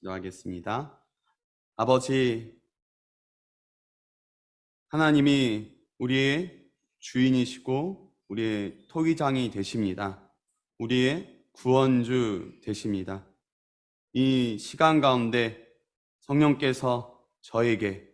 기도하겠습니다. 아버지, 하나님이 우리의 주인이시고 우리의 토기장이 되십니다. 우리의 구원주 되십니다. 이 시간 가운데 성령께서 저에게,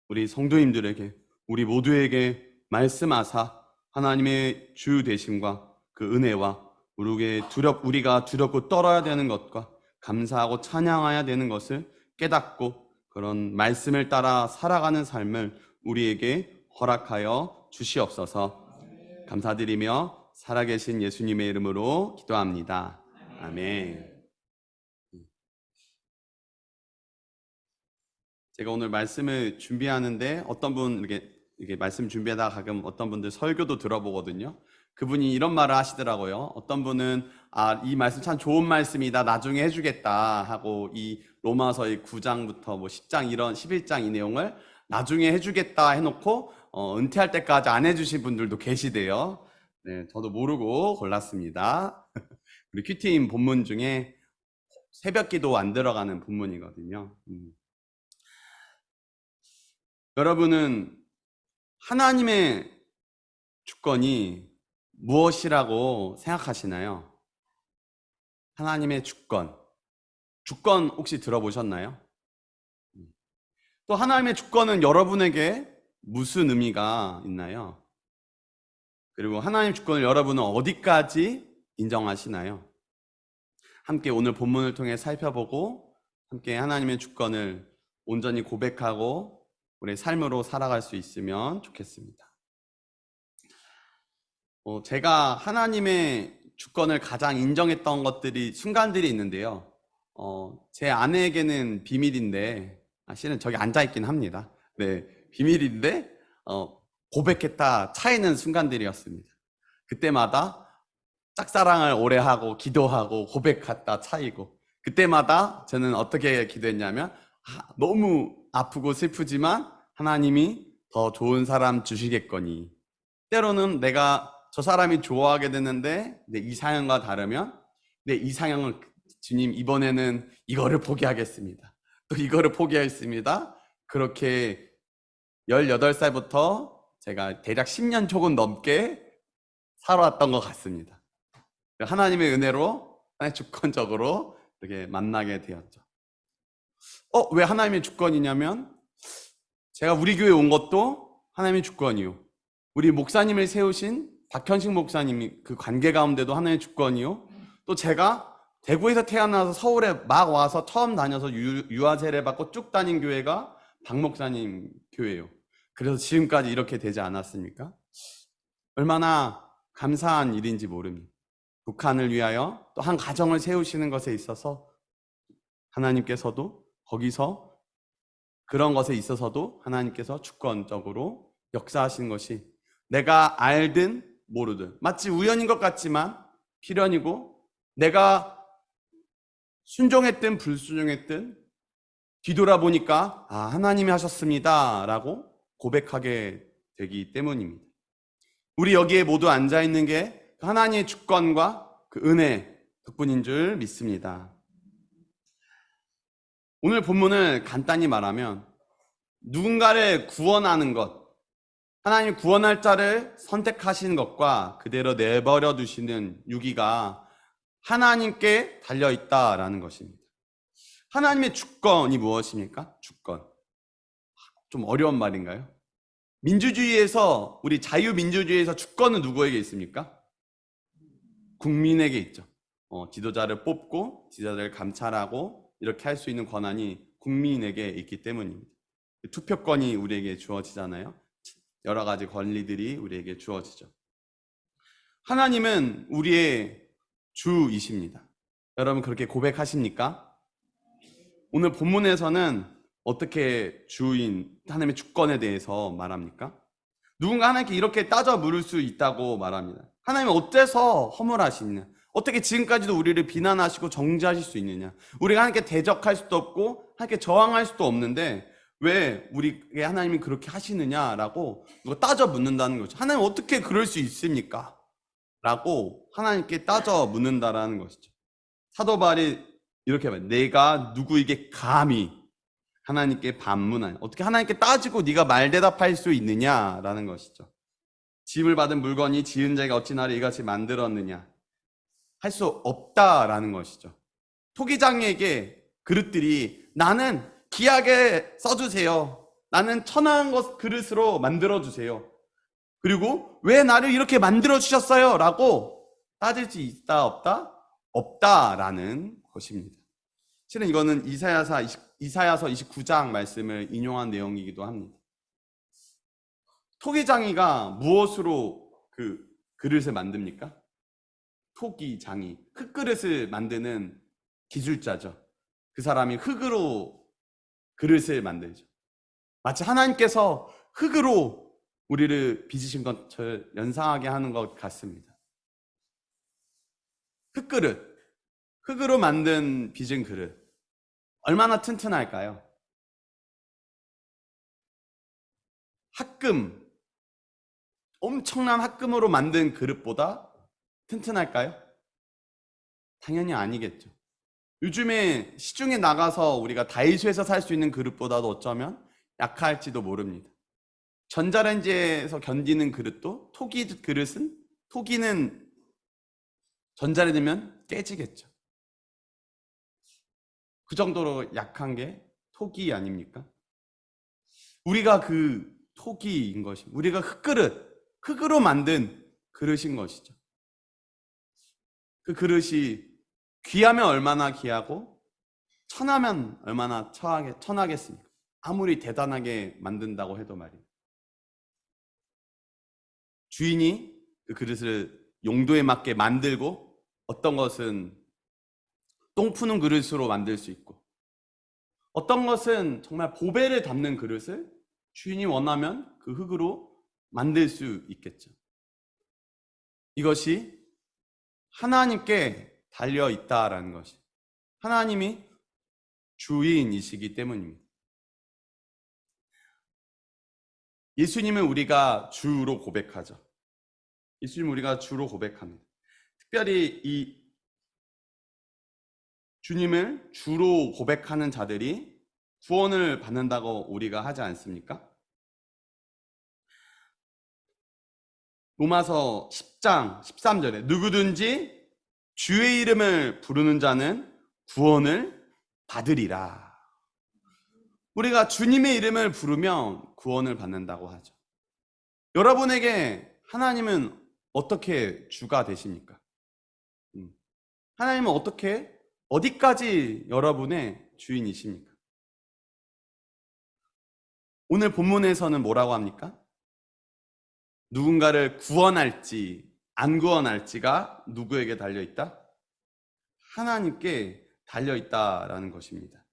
우리 성도님들에게, 우리 모두에게 말씀하사 하나님의 주 되심과 그 은혜와 우리가 두렵고 떨어야 되는 것과 감사하고 찬양해야 되는 것을 깨닫고 그런 말씀을 따라 살아가는 삶을 우리에게 허락하여 주시옵소서. 감사드리며 살아계신 예수님의 이름으로 기도합니다. 아멘. 제가 오늘 말씀을 준비하는데 어떤 분 이렇게 말씀 준비하다가 가끔 어떤 분들 설교도 들어보거든요. 그분이 이런 말을 하시더라고요. 어떤 분은 이 말씀 참 좋은 말씀이다, 나중에 해주겠다 하고 이 로마서의 9장부터 뭐 10장 이런 11장 이 내용을 나중에 해주겠다 해놓고 은퇴할 때까지 안 해주신 분들도 계시대요. 네, 저도 모르고 골랐습니다. 우리 큐티인 본문 중에 새벽기도 안 들어가는 본문이거든요. 여러분은 하나님의 주권이 무엇이라고 생각하시나요? 하나님의 주권 혹시 들어보셨나요? 또 하나님의 주권은 여러분에게 무슨 의미가 있나요? 그리고 하나님의 주권을 여러분은 어디까지 인정하시나요? 함께 오늘 본문을 통해 살펴보고 함께 하나님의 주권을 온전히 고백하고 우리의 삶으로 살아갈 수 있으면 좋겠습니다. 제가 하나님의 주권을 가장 인정했던 순간들이 있는데요. 제 아내에게는 비밀인데, 실은 저기 앉아있긴 합니다. 네, 비밀인데, 고백했다 차이는 순간들이었습니다. 그때마다 짝사랑을 오래 하고, 기도하고, 고백했다 차이고, 그때마다 저는 어떻게 기도했냐면, 너무 아프고 슬프지만 하나님이 더 좋은 사람 주시겠거니, 때로는 내가 저 사람이 좋아하게 되는데 내 이상형과 다르면 내 이상형을 주님 이번에는 이거를 포기하겠습니다. 또 이거를 포기하겠습니다. 그렇게 18살부터 제가 대략 10년 조금 넘게 살아왔던 것 같습니다. 하나님의 은혜로 주권적으로 이렇게 만나게 되었죠. 왜 하나님의 주권이냐면 제가 우리 교회 온 것도 하나님의 주권이요, 우리 목사님을 세우신 박현식 목사님이 그 관계 가운데도 하나의 주권이요, 또 제가 대구에서 태어나서 서울에 막 와서 처음 다녀서 유아 세례 받고 쭉 다닌 교회가 박 목사님 교회예요. 그래서 지금까지 이렇게 되지 않았습니까? 얼마나 감사한 일인지 모릅니다. 북한을 위하여 또 한 가정을 세우시는 것에 있어서 하나님께서도 거기서 그런 것에 있어서도 하나님께서 주권적으로 역사하시는 것이 내가 알든 모르든 마치 우연인 것 같지만 필연이고, 내가 순종했든 불순종했든 뒤돌아보니까 하나님이 하셨습니다 라고 고백하게 되기 때문입니다. 우리 여기에 모두 앉아있는 게 하나님의 주권과 그 은혜 덕분인 줄 믿습니다. 오늘 본문을 간단히 말하면 누군가를 구원하는 것, 하나님 구원할 자를 선택하시는 것과 그대로 내버려 두시는 유기가 하나님께 달려있다라는 것입니다. 하나님의 주권이 무엇입니까? 주권. 좀 어려운 말인가요? 민주주의에서, 우리 자유민주주의에서 주권은 누구에게 있습니까? 국민에게 있죠. 지도자를 뽑고 지도자를 감찰하고 이렇게 할 수 있는 권한이 국민에게 있기 때문입니다. 투표권이 우리에게 주어지잖아요. 여러 가지 권리들이 우리에게 주어지죠. 하나님은 우리의 주이십니다. 여러분 그렇게 고백하십니까? 오늘 본문에서는 어떻게 하나님의 주권에 대해서 말합니까? 누군가 하나님께 이렇게 따져 물을 수 있다고 말합니다. 하나님은 어째서 허물하시느냐? 어떻게 지금까지도 우리를 비난하시고 정죄하실 수 있느냐? 우리가 하나님께 대적할 수도 없고 하나님께 저항할 수도 없는데 왜 우리에게 하나님이 그렇게 하시느냐라고 따져 묻는다는 거죠. 하나님 어떻게 그럴 수 있습니까? 라고 하나님께 따져 묻는다라는 것이죠. 사도 바울이 이렇게 말, 내가 누구에게 감히 하나님께 반문하냐, 어떻게 하나님께 따지고 네가 말대답할 수 있느냐라는 것이죠. 지음을 받은 물건이 지은 자가 어찌 나를 이같이 만들었느냐, 할 수 없다라는 것이죠. 토기장에게 그릇들이 나는 귀하게 써주세요, 나는 천한 것 그릇으로 만들어주세요, 그리고 왜 나를 이렇게 만들어주셨어요? 라고 따질 수 있다 없다? 없다라는 것입니다. 실은 이거는 이사야서 29장 말씀을 인용한 내용이기도 합니다. 토기장이가 무엇으로 그 그릇을 만듭니까? 토기장이 흙그릇을 만드는 기술자죠. 그 사람이 흙으로 그릇을 만들죠. 마치 하나님께서 흙으로 우리를 빚으신 것을 연상하게 하는 것 같습니다. 흙그릇, 흙으로 만든 빚은 그릇, 얼마나 튼튼할까요? 합금, 엄청난 합금으로 만든 그릇보다 튼튼할까요? 당연히 아니겠죠. 요즘에 시중에 나가서 우리가 다이소에서 살 수 있는 그릇보다도 어쩌면 약할지도 모릅니다. 전자레인지에서 견디는 그릇도 토기는 전자레인지 넣으면 깨지겠죠. 그 정도로 약한 게 토기 아닙니까? 우리가 그 토기인 것입니다. 우리가 흙으로 만든 그릇인 것이죠. 그 그릇이 귀하면 얼마나 귀하고 천하면 얼마나 천하겠습니까? 아무리 대단하게 만든다고 해도 말이에요. 주인이 그 그릇을 용도에 맞게 만들고, 어떤 것은 똥 푸는 그릇으로 만들 수 있고, 어떤 것은 정말 보배를 담는 그릇을 주인이 원하면 그 흙으로 만들 수 있겠죠. 이것이 하나님께 달려 있다라는 것이, 하나님이 주인이시기 때문입니다. 예수님은 우리가 주로 고백하죠. 예수님 우리가 주로 고백합니다. 특별히 이 주님을 주로 고백하는 자들이 구원을 받는다고 우리가 하지 않습니까? 로마서 10장 13절에 누구든지 주의 이름을 부르는 자는 구원을 받으리라. 우리가 주님의 이름을 부르면 구원을 받는다고 하죠. 여러분에게 하나님은 어떻게 주가 되십니까? 하나님은 어디까지 여러분의 주인이십니까? 오늘 본문에서는 뭐라고 합니까? 누군가를 구원할지 안 구원할지가 누구에게 달려있다? 하나님께 달려있다라는 것입니다.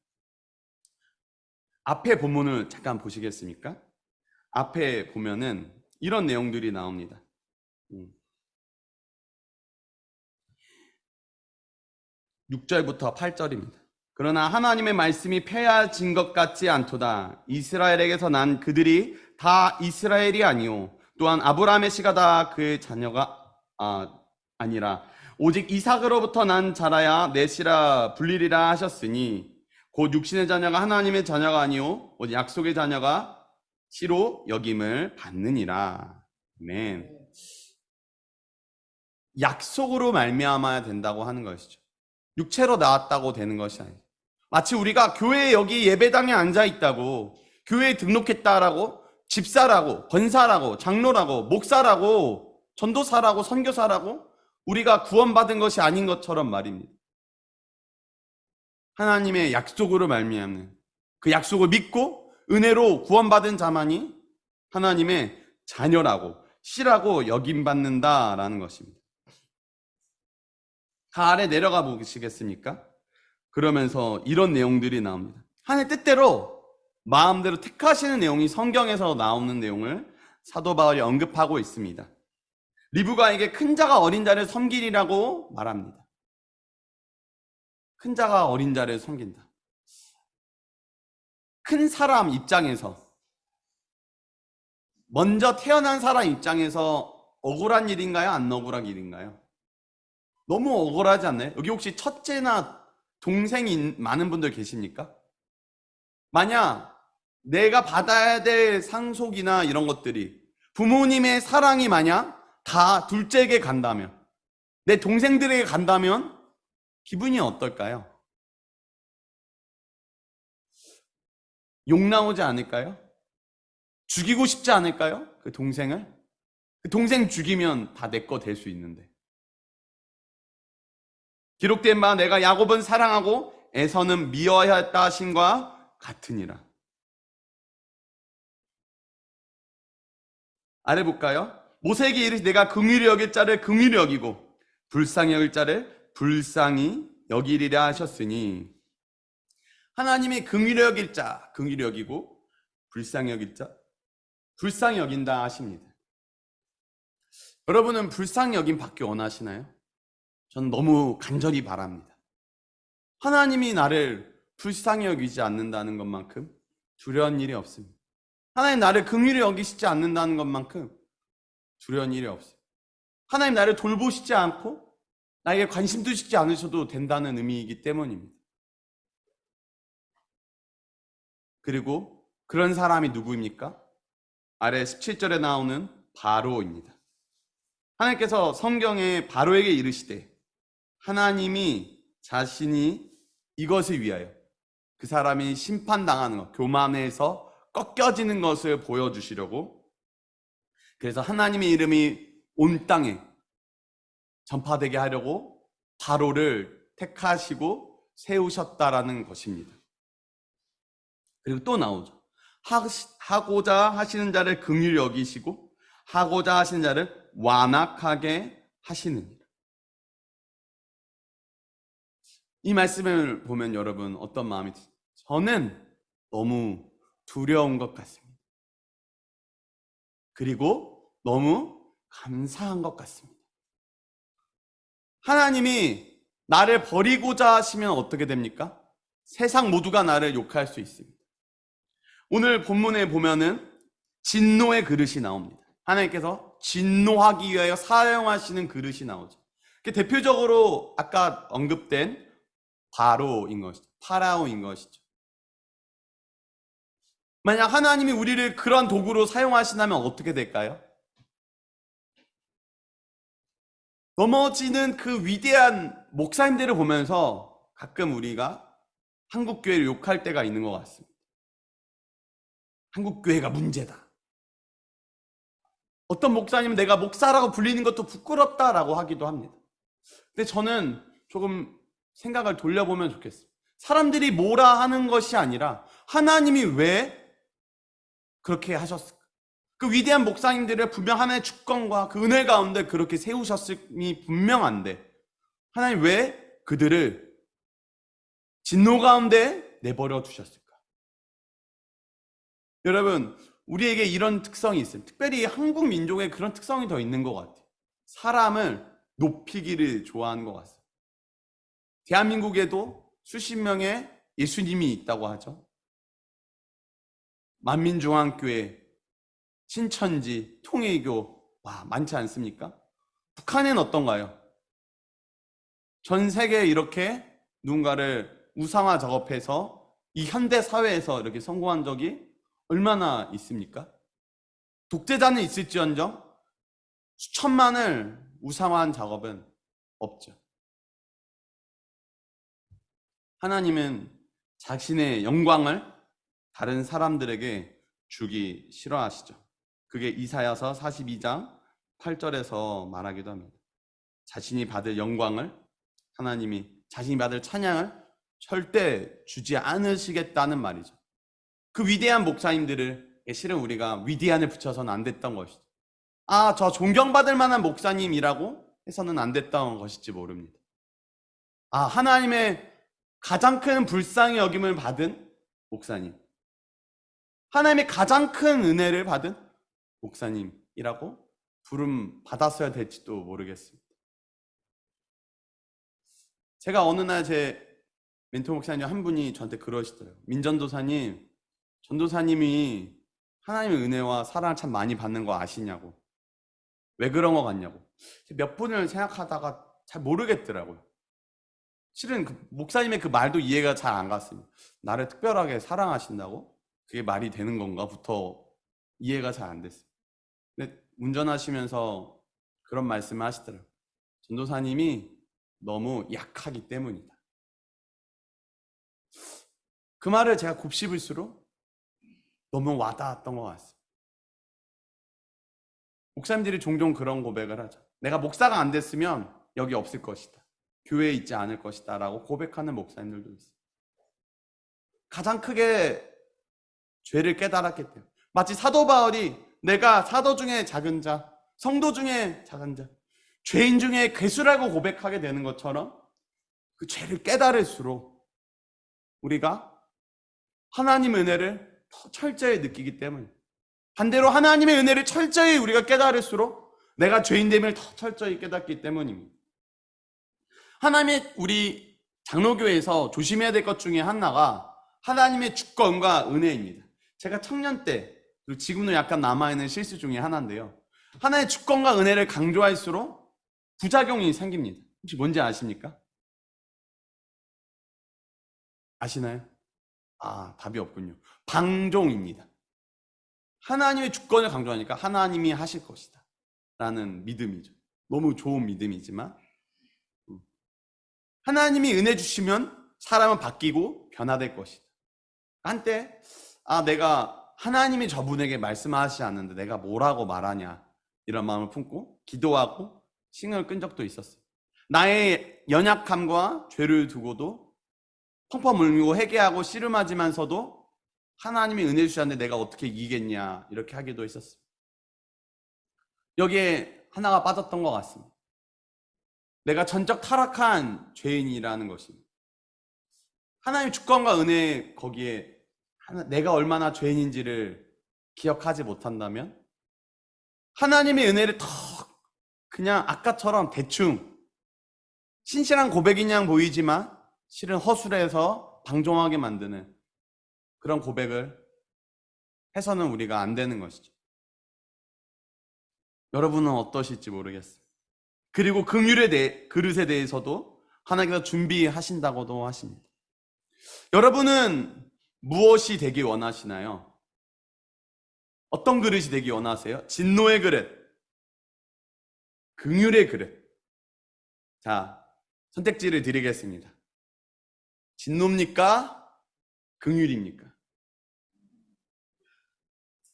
앞에 본문을 잠깐 보시겠습니까? 앞에 보면은 이런 내용들이 나옵니다. 6절부터 8절입니다. 그러나 하나님의 말씀이 폐하진 것 같지 않도다. 이스라엘에게서 난 그들이 다 이스라엘이 아니요 또한 아브라함의 씨가 다 그의 자녀가 아니라 오직 이삭으로부터 난 자라야 내 씨라 불리리라 하셨으니 곧 육신의 자녀가 하나님의 자녀가 아니요 오직 약속의 자녀가 씨로 여김을 받느니라. 아멘. 약속으로 말미암아야 된다고 하는 것이죠. 육체로 나왔다고 되는 것이 아니에요. 마치 우리가 교회에 여기 예배당에 앉아 있다고, 교회에 등록했다라고, 집사라고, 권사라고, 장로라고, 목사라고, 전도사라고, 선교사라고 우리가 구원받은 것이 아닌 것처럼 말입니다. 하나님의 약속으로 말미암는 그 약속을 믿고 은혜로 구원받은 자만이 하나님의 자녀라고, 씨라고 여김받는다라는 것입니다. 다 아래 내려가 보시겠습니까? 그러면서 이런 내용들이 나옵니다. 하나님 뜻대로 마음대로 택하시는 내용이 성경에서 나오는 내용을 사도 바울이 언급하고 있습니다. 리브가에게 큰 자가 어린 자를 섬기리라고 말합니다. 큰 자가 어린 자를 섬긴다. 큰 사람 입장에서, 먼저 태어난 사람 입장에서 억울한 일인가요? 안 억울한 일인가요? 너무 억울하지 않나요? 여기 혹시 첫째나 동생이 많은 분들 계십니까? 만약 내가 받아야 될 상속이나 이런 것들이 부모님의 사랑이 만약 다 둘째에게 간다면, 내 동생들에게 간다면 기분이 어떨까요? 욕 나오지 않을까요? 죽이고 싶지 않을까요? 그 동생을? 그 동생 죽이면 다 내 거 될 수 있는데. 기록된 바 내가 야곱은 사랑하고 에서는 미워하였다 하신과 같으니라. 아래 볼까요? 모세에게 이르시 내가 긍휼히 여길 자를 긍휼히 여기고 불쌍히 여길 자를 불쌍히 여기리라 하셨으니, 하나님이 긍휼히 여길 자 긍휼히 여기고 불쌍히 여길 자 불쌍히 여긴다 하십니다. 여러분은 불쌍히 여김 받기 원하시나요? 전 너무 간절히 바랍니다. 하나님이 나를 불쌍히 여기지 않는다는 것만큼 두려운 일이 없습니다. 하나님 나를 긍휼히 여기시지 않는다는 것만큼 두려운 일이 없어요. 하나님 나를 돌보시지 않고 나에게 관심 두시지 않으셔도 된다는 의미이기 때문입니다. 그리고 그런 사람이 누구입니까? 아래 17절에 나오는 바로입니다. 하나님께서 성경에 바로에게 이르시되 하나님이 자신이 이것을 위하여 그 사람이 심판당하는 것, 교만해서 꺾여지는 것을 보여주시려고, 그래서 하나님의 이름이 온 땅에 전파되게 하려고 바로를 택하시고 세우셨다라는 것입니다. 그리고 또 나오죠. 하고자 하시는 자를 긍휼히 여기시고 하고자 하시는 자를 완악하게 하시느니라. 이 말씀을 보면 여러분 어떤 마음이 드세요? 저는 너무 두려운 것 같습니다. 그리고 너무 감사한 것 같습니다. 하나님이 나를 버리고자 하시면 어떻게 됩니까? 세상 모두가 나를 욕할 수 있습니다. 오늘 본문에 보면은 진노의 그릇이 나옵니다. 하나님께서 진노하기 위하여 사용하시는 그릇이 나오죠. 대표적으로 아까 언급된 바로인 것이죠. 파라오인 것이죠. 만약 하나님이 우리를 그런 도구로 사용하신다면 어떻게 될까요? 넘어지는 그 위대한 목사님들을 보면서 가끔 우리가 한국교회를 욕할 때가 있는 것 같습니다. 한국교회가 문제다. 어떤 목사님은 내가 목사라고 불리는 것도 부끄럽다라고 하기도 합니다. 근데 저는 조금 생각을 돌려보면 좋겠어요. 사람들이 뭐라 하는 것이 아니라 하나님이 왜 그렇게 하셨을까? 그 위대한 목사님들을 분명 하나님의 주권과 그 은혜 가운데 그렇게 세우셨음이 분명한데 하나님 왜 그들을 진노 가운데 내버려 두셨을까? 여러분, 우리에게 이런 특성이 있어요. 특별히 한국 민족에 그런 특성이 더 있는 것 같아요. 사람을 높이기를 좋아하는 것 같아요. 대한민국에도 수십 명의 예수님이 있다고 하죠. 만민중앙교회, 신천지, 통일교, 와, 많지 않습니까? 북한은 어떤가요? 전 세계에 이렇게 누군가를 우상화 작업해서 이 현대 사회에서 이렇게 성공한 적이 얼마나 있습니까? 독재자는 있을지언정 수천만을 우상화한 작업은 없죠. 하나님은 자신의 영광을 다른 사람들에게 주기 싫어하시죠. 그게 이사야서 42장 8절에서 말하기도 합니다. 자신이 받을 영광을, 하나님이 자신이 받을 찬양을 절대 주지 않으시겠다는 말이죠. 그 위대한 목사님들을 실은 우리가 위대한을 붙여서는 안 됐던 것이죠. 아, 저 존경받을 만한 목사님이라고 해서는 안 됐던 것일지 모릅니다. 아, 하나님의 가장 큰 불쌍히 여김을 받은 목사님, 하나님의 가장 큰 은혜를 받은 목사님이라고 부름 받았어야 될지도 모르겠습니다. 제가 어느 날 제 멘토 목사님 한 분이 저한테 그러시더라고요. 민전도사님, 전도사님이 하나님의 은혜와 사랑을 참 많이 받는 거 아시냐고. 왜 그런 거 같냐고. 몇 분을 생각하다가 잘 모르겠더라고요. 실은 그 목사님의 그 말도 이해가 잘 안 갔습니다. 나를 특별하게 사랑하신다고? 그게 말이 되는 건가?부터 이해가 잘 안 됐어요. 근데 운전하시면서 그런 말씀을 하시더라고요. 전도사님이 너무 약하기 때문이다. 그 말을 제가 곱씹을수록 너무 와닿았던 것 같습니다. 목사님들이 종종 그런 고백을 하죠. 내가 목사가 안 됐으면 여기 없을 것이다. 교회에 있지 않을 것이다 라고 고백하는 목사님들도 있어요. 가장 크게 죄를 깨달았기 때문에, 마치 사도 바울이 내가 사도 중에 작은 자, 성도 중에 작은 자, 죄인 중에 괴수라고 고백하게 되는 것처럼 그 죄를 깨달을수록 우리가 하나님의 은혜를 더 철저히 느끼기 때문에, 반대로 하나님의 은혜를 철저히 우리가 깨달을수록 내가 죄인됨을 더 철저히 깨닫기 때문입니다. 하나님의 우리 장로교회에서 조심해야 될 것 중에 하나가 하나님의 주권과 은혜입니다. 제가 청년 때 그리고 지금도 약간 남아있는 실수 중에 하나인데요, 하나의 주권과 은혜를 강조할수록 부작용이 생깁니다. 혹시 뭔지 아십니까? 아시나요? 답이 없군요. 방종입니다. 하나님의 주권을 강조하니까 하나님이 하실 것이다 라는 믿음이죠. 너무 좋은 믿음이지만, 하나님이 은혜 주시면 사람은 바뀌고 변화될 것이다. 한때 내가 하나님이 저분에게 말씀하시지 않는데 내가 뭐라고 말하냐 이런 마음을 품고 기도하고 싱을 끈 적도 있었어요. 나의 연약함과 죄를 두고도 펑펑 울고 회개하고 씨름하지만서도 하나님이 은혜 주셨는데 내가 어떻게 이기겠냐 이렇게 하기도 했었어요. 여기에 하나가 빠졌던 것 같습니다. 내가 전적 타락한 죄인이라는 것입니다. 하나님의 주권과 은혜, 거기에 내가 얼마나 죄인인지를 기억하지 못한다면 하나님의 은혜를 더 그냥 아까처럼 대충 신실한 고백인 양 보이지만 실은 허술해서 방종하게 만드는 그런 고백을 해서는 우리가 안 되는 것이죠. 여러분은 어떠실지 모르겠어요. 그리고 긍휼의 그릇에 대해서도 하나님께서 준비하신다고도 하십니다. 여러분은 무엇이 되기 원하시나요? 어떤 그릇이 되기 원하세요? 진노의 그릇, 긍휼의 그릇. 자, 선택지를 드리겠습니다. 진노입니까? 긍휼입니까?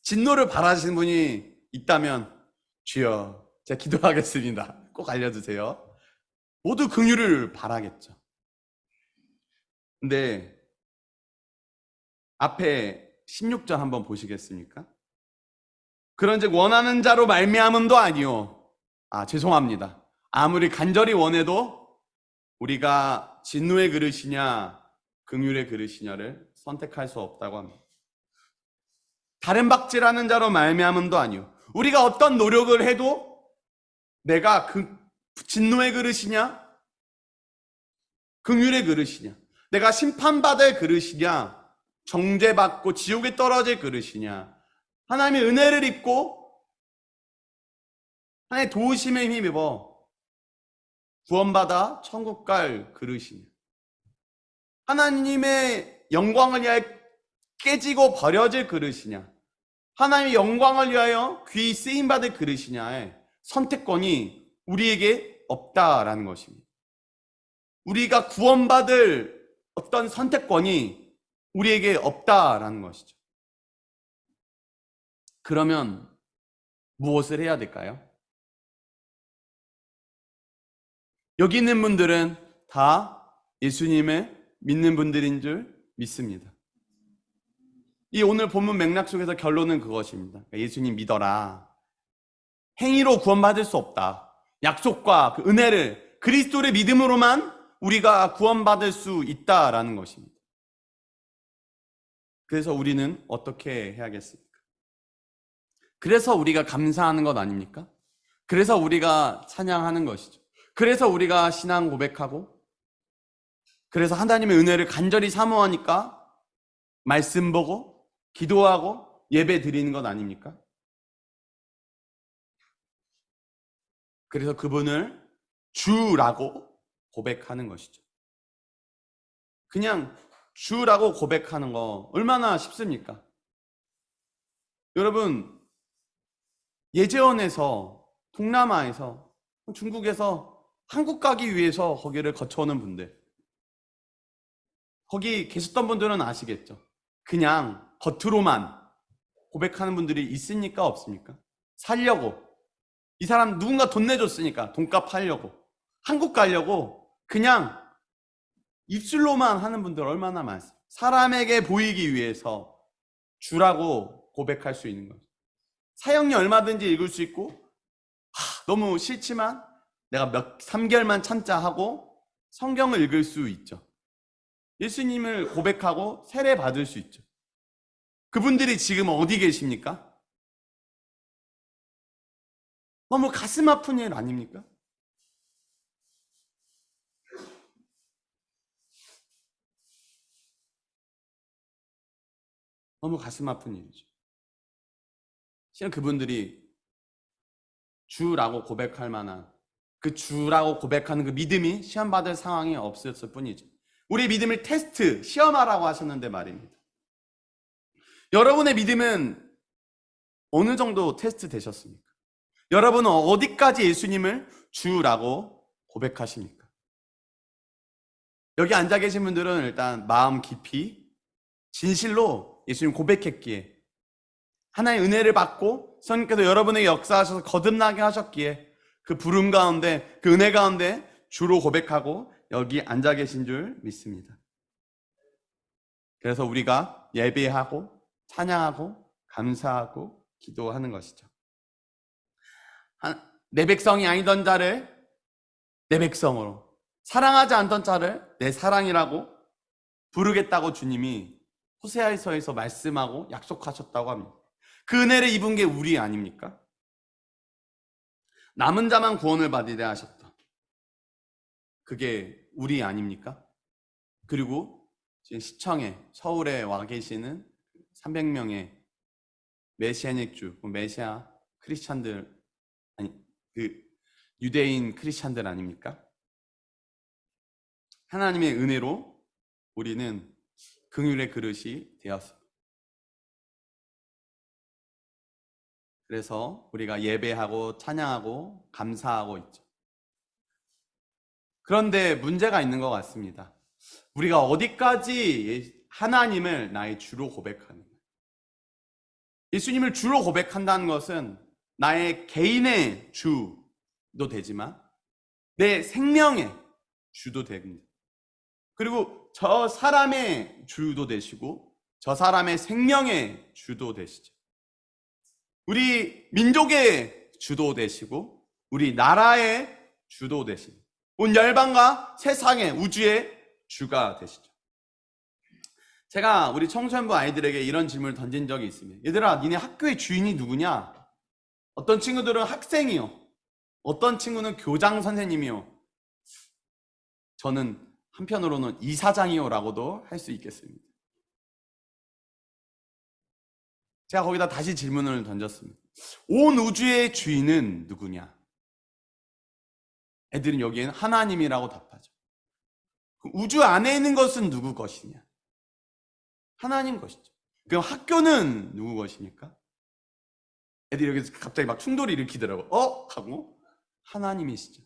진노를 바라시는 분이 있다면 주여 제가 기도하겠습니다. 꼭 알려주세요. 모두 긍휼을 바라겠죠. 근데 앞에 16절 한번 보시겠습니까? 그런즉 원하는 자로 말미암음도 아니요. 죄송합니다. 아무리 간절히 원해도 우리가 진노의 그릇이냐 긍휼의 그릇이냐를 선택할 수 없다고 합니다. 다른 박질하는 자로 말미암음도 아니요. 우리가 어떤 노력을 해도 내가 그 진노의 그릇이냐 긍휼의 그릇이냐, 내가 심판받을 그릇이냐 정죄받고 지옥에 떨어질 그릇이냐, 하나님의 은혜를 입고 하나님의 도우심에 힘입어 구원받아 천국 갈 그릇이냐, 하나님의 영광을 위하여 깨지고 버려질 그릇이냐, 하나님의 영광을 위하여 귀히 쓰임받을 그릇이냐의 선택권이 우리에게 없다라는 것입니다. 우리가 구원받을 어떤 선택권이 우리에게 없다라는 것이죠. 그러면 무엇을 해야 될까요? 여기 있는 분들은 다 예수님을 믿는 분들인 줄 믿습니다. 이 오늘 본문 맥락 속에서 결론은 그것입니다. 예수님 믿어라. 행위로 구원받을 수 없다. 약속과 그 은혜를 그리스도의 믿음으로만 우리가 구원받을 수 있다라는 것입니다. 그래서 우리는 어떻게 해야겠습니까? 그래서 우리가 감사하는 것 아닙니까? 그래서 우리가 찬양하는 것이죠. 그래서 우리가 신앙 고백하고, 그래서 하나님의 은혜를 간절히 사모하니까 말씀 보고 기도하고 예배 드리는 것 아닙니까? 그래서 그분을 주라고 고백하는 것이죠. 그냥 주라고 고백하는 거 얼마나 쉽습니까? 여러분, 예재원에서, 동남아에서, 중국에서 한국 가기 위해서 거기를 거쳐오는 분들, 거기 계셨던 분들은 아시겠죠? 그냥 겉으로만 고백하는 분들이 있습니까? 없습니까? 살려고. 이 사람 누군가 돈 내줬으니까 돈값 하려고. 한국 가려고 그냥 입술로만 하는 분들 얼마나 많습니까? 사람에게 보이기 위해서 주라고 고백할 수 있는 거죠. 사형리 얼마든지 읽을 수 있고, 너무 싫지만 내가 3개월만 참자 하고 성경을 읽을 수 있죠. 예수님을 고백하고 세례 받을 수 있죠. 그분들이 지금 어디 계십니까? 너무 가슴 아픈 일 아닙니까? 너무 가슴 아픈 일이죠. 실은 그분들이 주라고 고백할 만한, 그 주라고 고백하는 그 믿음이 시험받을 상황이 없었을 뿐이죠. 우리 믿음을 테스트, 시험하라고 하셨는데 말입니다. 여러분의 믿음은 어느 정도 테스트 되셨습니까? 여러분은 어디까지 예수님을 주라고 고백하십니까? 여기 앉아 계신 분들은 일단 마음 깊이 진실로 예수님 고백했기에, 하나의 은혜를 받고 성령께서 여러분에게 역사하셔서 거듭나게 하셨기에 그 부름 가운데, 그 은혜 가운데 주로 고백하고 여기 앉아 계신 줄 믿습니다. 그래서 우리가 예배하고 찬양하고 감사하고 기도하는 것이죠. 내 백성이 아니던 자를 내 백성으로, 사랑하지 않던 자를 내 사랑이라고 부르겠다고 주님이 호세아서에서 말씀하고 약속하셨다고 합니다. 그 은혜를 입은 게 우리 아닙니까? 남은 자만 구원을 받으려 하셨다. 그게 우리 아닙니까? 그리고 지금 시청에, 서울에 와 계시는 300명의 메시아닉 주, 메시아 크리스찬들, 아니, 그 유대인 크리스찬들 아닙니까? 하나님의 은혜로 우리는 긍휼의 그릇이 되었습니다. 그래서 우리가 예배하고 찬양하고 감사하고 있죠. 그런데 문제가 있는 것 같습니다. 우리가 어디까지 하나님을 나의 주로 고백하는 거예요. 예수님을 주로 고백한다는 것은 나의 개인의 주도 되지만 내 생명의 주도 됩니다. 그리고 저 사람의 주도 되시고 저 사람의 생명의 주도 되시죠. 우리 민족의 주도 되시고 우리 나라의 주도 되시고 온 열방과 세상의 우주의 주가 되시죠. 제가 우리 청소년부 아이들에게 이런 질문을 던진 적이 있습니다. 얘들아, 니네 학교의 주인이 누구냐? 어떤 친구들은 학생이요, 어떤 친구는 교장 선생님이요, 저는 한편으로는 이사장이요 라고도 할 수 있겠습니다. 제가 거기다 다시 질문을 던졌습니다. 온 우주의 주인은 누구냐? 애들은 여기에는 하나님이라고 답하죠. 우주 안에 있는 것은 누구 것이냐? 하나님 것이죠. 그럼 학교는 누구 것입니까? 애들이 여기서 갑자기 막 충돌을 일으키더라고요. 하고 하나님이시죠.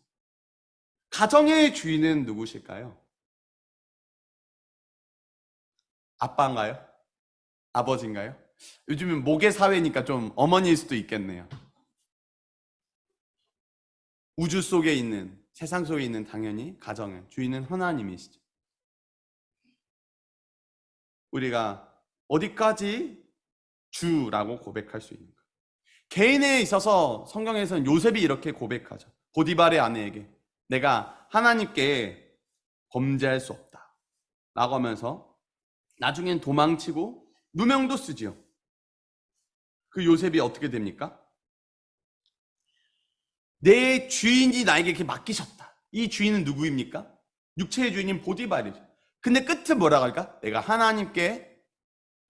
가정의 주인은 누구실까요? 아빠인가요? 아버지인가요? 요즘은 모계 사회니까 좀 어머니일 수도 있겠네요. 우주 속에 있는, 세상 속에 있는 당연히 가정의 주인은 하나님이시죠. 우리가 어디까지 주라고 고백할 수 있는가? 개인에 있어서 성경에서는 요셉이 이렇게 고백하죠. 보디발의 아내에게 내가 하나님께 범죄할 수 없다 라고 하면서 나중엔 도망치고 누명도 쓰지요. 그 요셉이 어떻게 됩니까? 내 주인이 나에게 이렇게 맡기셨다. 이 주인은 누구입니까? 육체의 주인인 보디발이죠. 근데 끝은 뭐라고 할까? 내가 하나님께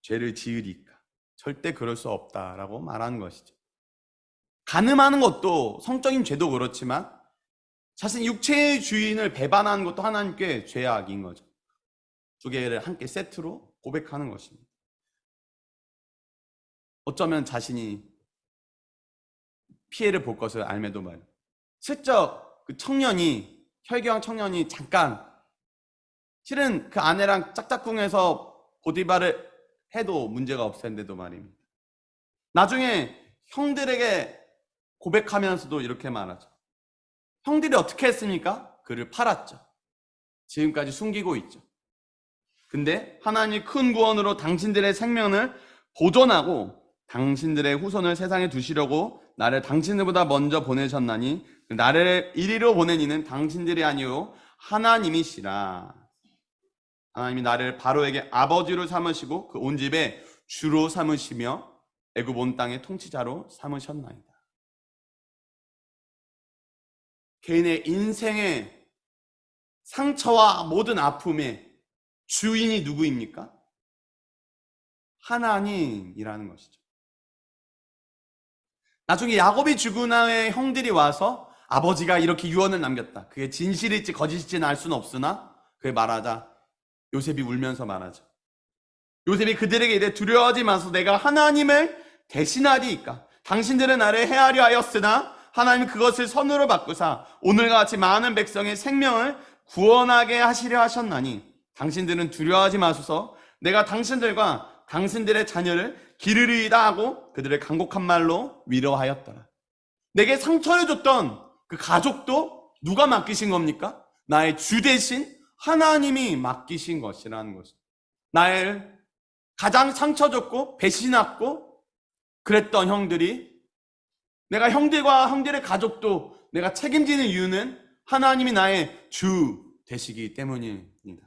죄를 지으리까 절대 그럴 수 없다라고 말하는 것이죠. 간음하는 것도 성적인 죄도 그렇지만 자신 육체의 주인을 배반하는 것도 하나님께 죄악인 거죠. 두 개를 함께 세트로 고백하는 것입니다. 어쩌면 자신이 피해를 볼 것을 알매도 말이에요. 슬쩍 그 청년이, 혈기왕 청년이 잠깐, 실은 그 아내랑 짝짝꿍해서 보디발을 해도 문제가 없을 텐데도 말입니다. 나중에 형들에게 고백하면서도 이렇게 말하죠. 형들이 어떻게 했습니까? 그를 팔았죠. 지금까지 숨기고 있죠. 근데 하나님이 큰 구원으로 당신들의 생명을 보존하고 당신들의 후손을 세상에 두시려고 나를 당신들보다 먼저 보내셨나니 나를 이리로 보낸 이는 당신들이 아니요 하나님이시라. 하나님이 나를 바로에게 아버지로 삼으시고 그 온 집에 주로 삼으시며 애굽 온 땅의 통치자로 삼으셨나이다. 개인의 인생의 상처와 모든 아픔의 주인이 누구입니까? 하나님이라는 것이죠. 나중에 야곱이 죽은 후에 형들이 와서 아버지가 이렇게 유언을 남겼다. 그게 진실일지 거짓일지는 알 수는 없으나 그게 말하자 요셉이 울면서 말하죠. 요셉이 그들에게 이래 두려워하지 마소. 내가 하나님을 대신하리이까. 당신들은 나를 해하려 하였으나 하나님은 그것을 선으로 바꾸사 오늘과 같이 많은 백성의 생명을 구원하게 하시려 하셨나니 당신들은 두려워하지 마소서. 내가 당신들과 당신들의 자녀를 기르리이다 하고 그들의 간곡한 말로 위로하였더라. 내게 상처를 줬던 그 가족도 누가 맡기신 겁니까? 나의 주 대신 하나님이 맡기신 것이라는 것입니다. 나의 가장 상처 줬고 배신했고 그랬던 형들이, 내가 형들과 형들의 가족도 내가 책임지는 이유는 하나님이 나의 주 되시기 때문입니다.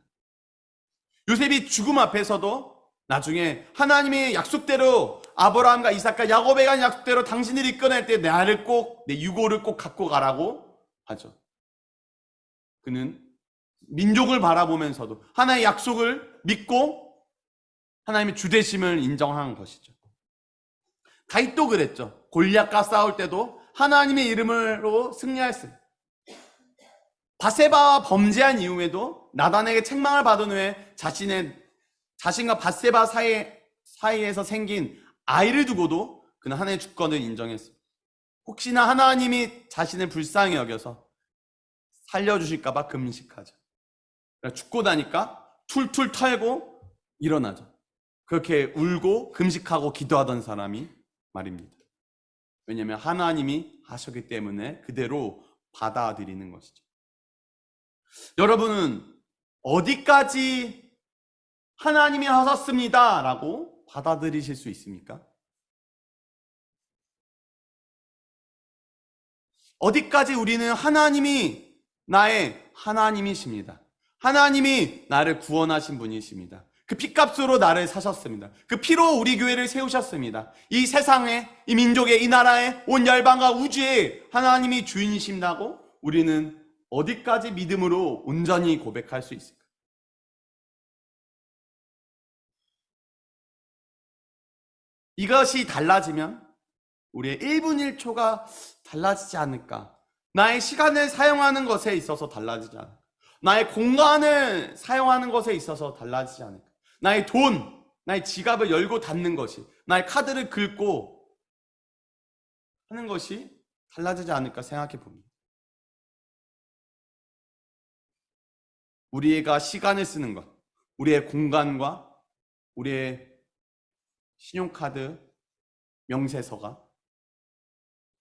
요셉이 죽음 앞에서도 나중에 하나님의 약속대로 아브라함과 이삭과 야곱에 간 약속대로 당신들이 이끌어낼 때 나를 꼭, 내 유고를 꼭 갖고 가라고 하죠. 그는 민족을 바라보면서도 하나의 약속을 믿고 하나님의 주되심을 인정한 것이죠. 다윗도 그랬죠. 골리앗과 싸울 때도 하나님의 이름으로 승리했어요. 밧세바와 범죄한 이후에도 나단에게 책망을 받은 후에 자신과 밧세바 사이에서 생긴 아이를 두고도 그는 하나님의 주권을 인정했어요. 혹시나 하나님이 자신을 불쌍히 여겨서 살려주실까봐 금식하죠. 죽고 나니까 툴툴 털고 일어나죠. 그렇게 울고 금식하고 기도하던 사람이 말입니다. 왜냐하면 하나님이 하셨기 때문에 그대로 받아들이는 것이죠. 여러분은 어디까지 하나님이 하셨습니다 라고 받아들이실 수 있습니까? 어디까지 우리는 하나님이 나의 하나님이십니다. 하나님이 나를 구원하신 분이십니다. 그 피값으로 나를 사셨습니다. 그 피로 우리 교회를 세우셨습니다. 이 세상에, 이 민족에, 이 나라에, 온 열방과 우주에 하나님이 주인이신다고 우리는 어디까지 믿음으로 온전히 고백할 수 있을까? 이것이 달라지면 우리의 1분 1초가 달라지지 않을까? 나의 시간을 사용하는 것에 있어서 달라지지 않을까? 나의 공간을 사용하는 것에 있어서 달라지지 않을까? 나의 돈, 나의 지갑을 열고 닫는 것이, 나의 카드를 긁고 하는 것이 달라지지 않을까 생각해 봅니다. 우리가 시간을 쓰는 것, 우리의 공간과 우리의 신용카드, 명세서가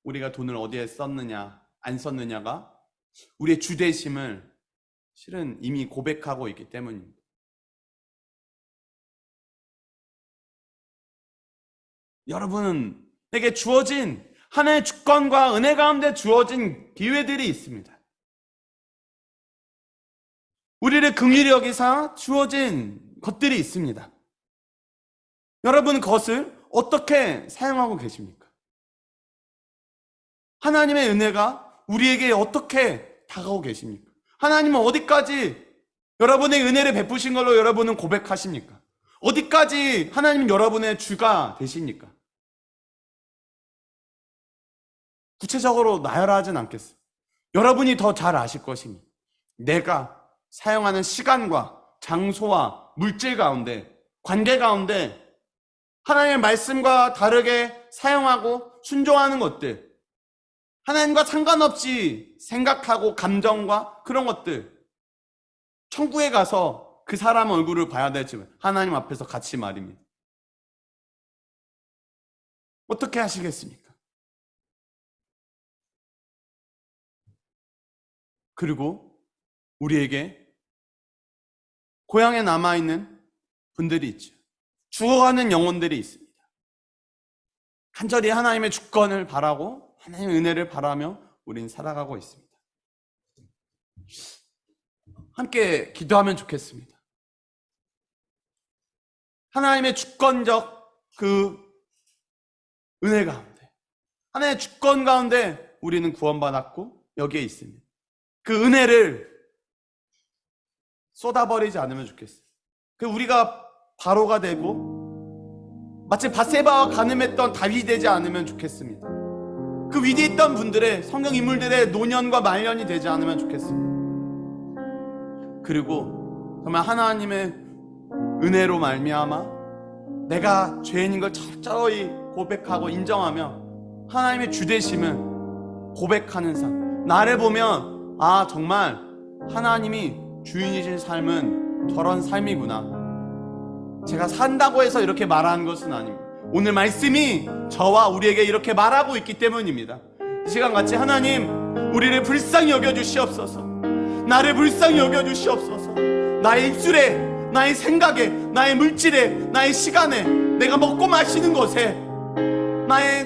우리가 돈을 어디에 썼느냐, 안 썼느냐가 우리의 주되심을 실은 이미 고백하고 있기 때문입니다. 여러분에게 주어진 하나의 주권과 은혜 가운데 주어진 기회들이 있습니다. 우리를 긍휼히 여기사 주어진 것들이 있습니다. 여러분은 그것을 어떻게 사용하고 계십니까? 하나님의 은혜가 우리에게 어떻게 다가오고 계십니까? 하나님은 어디까지 여러분의 은혜를 베푸신 걸로 여러분은 고백하십니까? 어디까지 하나님은 여러분의 주가 되십니까? 구체적으로 나열하진 않겠어요. 여러분이 더 잘 아실 것입니다. 내가 사용하는 시간과 장소와 물질 가운데, 관계 가운데 하나님의 말씀과 다르게 사용하고 순종하는 것들, 하나님과 상관없이 생각하고 감정과 그런 것들, 천국에 가서 그 사람 얼굴을 봐야 되지만 하나님 앞에서 같이 말입니다. 어떻게 하시겠습니까? 그리고 우리에게 고향에 남아있는 분들이 있죠. 죽어가는 영혼들이 있습니다. 간절히 하나님의 주권을 바라고 하나님의 은혜를 바라며 우린 살아가고 있습니다. 함께 기도하면 좋겠습니다. 하나님의 주권적 그 은혜 가운데, 하나님의 주권 가운데 우리는 구원받았고 여기에 있습니다. 그 은혜를 쏟아버리지 않으면 좋겠어요. 그 우리가 바로가 되고 마치 밧세바와 간음했던 다윗이 되지 않으면 좋겠습니다. 그 위대에 있던 분들의 성경 인물들의 노년과 말년이 되지 않으면 좋겠습니다. 그리고 정말 하나님의 은혜로 말미암아 내가 죄인인 걸 철저히 고백하고 인정하며 하나님의 주되심을 고백하는 삶, 나를 보면 아 정말 하나님이 주인이신 삶은 저런 삶이구나, 제가 산다고 해서 이렇게 말하는 것은 아닙니다. 오늘 말씀이 저와 우리에게 이렇게 말하고 있기 때문입니다. 이 시간같이 하나님 우리를 불쌍히 여겨주시옵소서. 나를 불쌍히 여겨주시옵소서. 나의 입술에, 나의 생각에, 나의 물질에, 나의 시간에, 내가 먹고 마시는 것에, 나의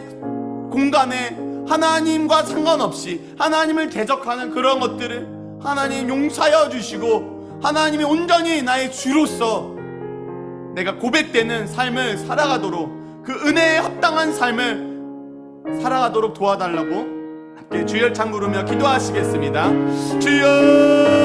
공간에 하나님과 상관없이 하나님을 대적하는 그런 것들을 하나님 용서하여 주시고 하나님이 온전히 나의 주로서 내가 고백되는 삶을 살아가도록, 그 은혜에 합당한 삶을 살아가도록 도와달라고 함께 주여 찬 부르며 기도하시겠습니다. 주여